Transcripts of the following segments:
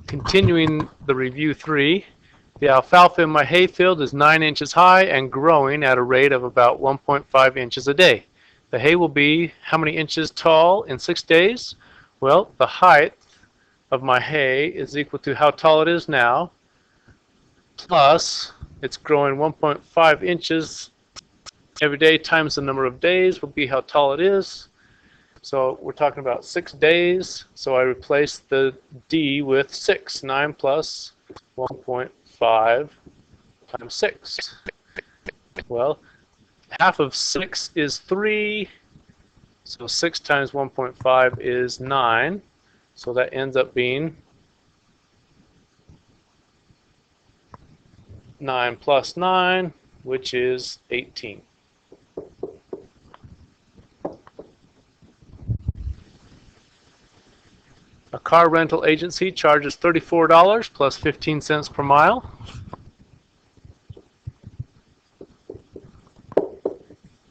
Continuing the review 3, the alfalfa in my hayfield is 9 inches high and growing at a rate of about 1.5 inches a day. The hay will be how many inches tall in 6 days? Well, the height of my hay is equal to how tall it is now, plus it's growing 1.5 inches every day times the number of days will be how tall it is. So we're talking about 6 days. So I replace the D with 6. 9 plus 1.5 times 6. Well, half of 6 is 3. So 6 times 1.5 is 9. So that ends up being 9 plus 9, which is 18. A car rental agency charges $34 plus 15 cents per mile.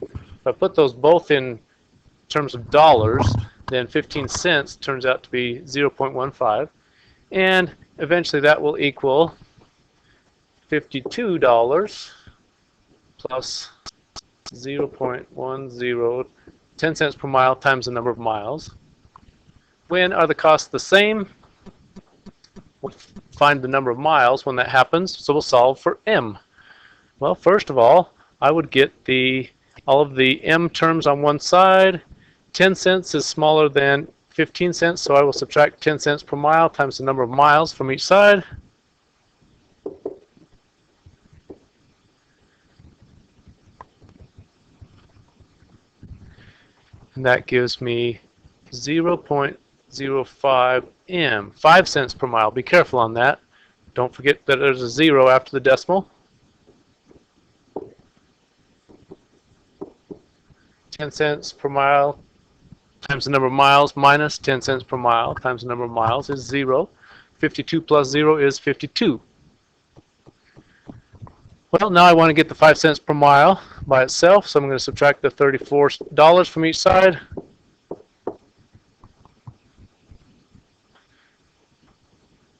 If I put those both in terms of dollars, then 15 cents turns out to be 0.15. And eventually that will equal $52 plus 0.10, 10 cents per mile times the number of miles. When are the costs the same? We'll find the number of miles when that happens, so we'll solve for M. Well, first of all, I would get all of the M terms on one side. 10 cents is smaller than 15 cents, so I will subtract 10 cents per mile times the number of miles from each side. And that gives me 0.05 M, 5 cents per mile. Be careful on that. Don't forget that there's a 0 after the decimal. 10 cents per mile times the number of miles minus 10 cents per mile times the number of miles is 0. 52 plus 0 is 52. Well, now I want to get the 5 cents per mile by itself, so I'm going to subtract the $34 from each side.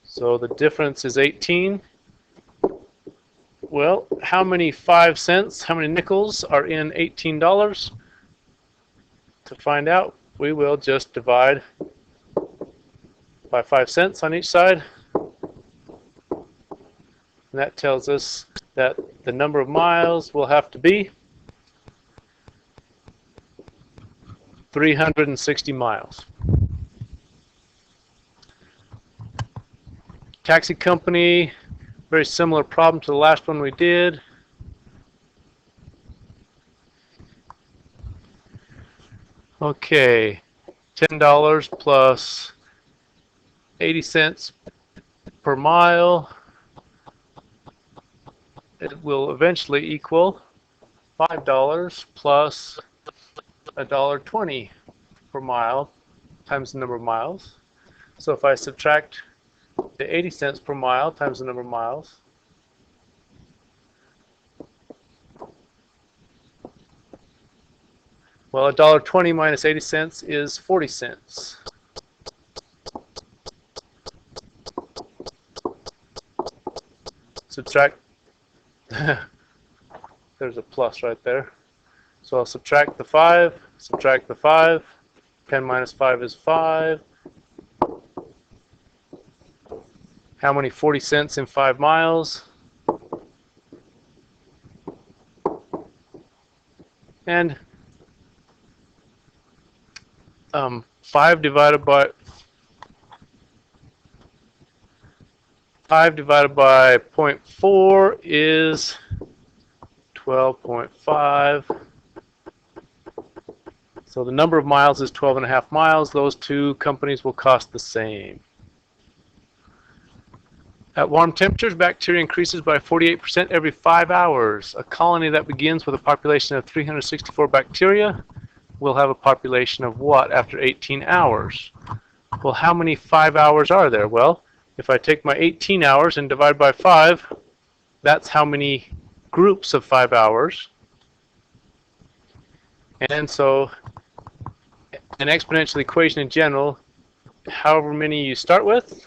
So the difference is 18. Well, how many 5 cents, how many nickels are in $18? To find out, we will just divide by 5 cents on each side. And that tells us that the number of miles will have to be 360 miles. Taxi company, very similar problem to the last one we did. Okay, $10 plus 80 cents per mile. It will eventually equal $5 plus $1.20 per mile times the number of miles. So if I subtract the 80 cents per mile times the number of miles, well, $1.20 minus 80 cents is 40 cents. Subtract, there's a plus right there. So I'll subtract the 5, subtract the 5. 10 minus 5 is 5. How many 40 cents in 5 miles? And 5 divided by 0.4 is 12.5. So the number of miles is 12.5 miles. Those two companies will cost the same. At warm temperatures, bacteria increases by 48% every 5 hours. A colony that begins with a population of 364 bacteria will have a population of what after 18 hours? Well, how many 5 hours are there? Well, if I take my 18 hours and divide by 5, that's how many groups of 5 hours. And so an exponential equation in general, however many you start with,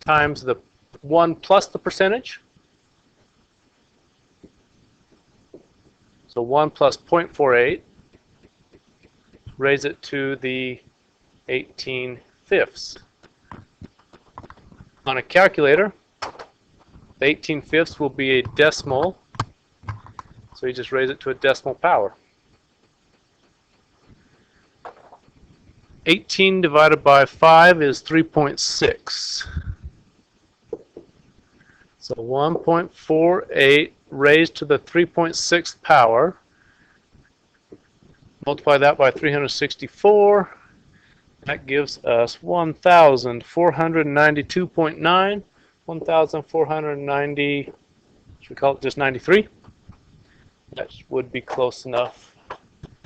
times the 1 plus the percentage. So 1 plus 0.48, raise it to the 18/5. On a calculator, the 18/5 will be a decimal, so you just raise it to a decimal power. 18 divided by 5 is 3.6. So 1.48 raised to the 3.6th power. Multiply that by 364. That gives us 1,492.9. 1,490, should we call it just 93? That would be close enough.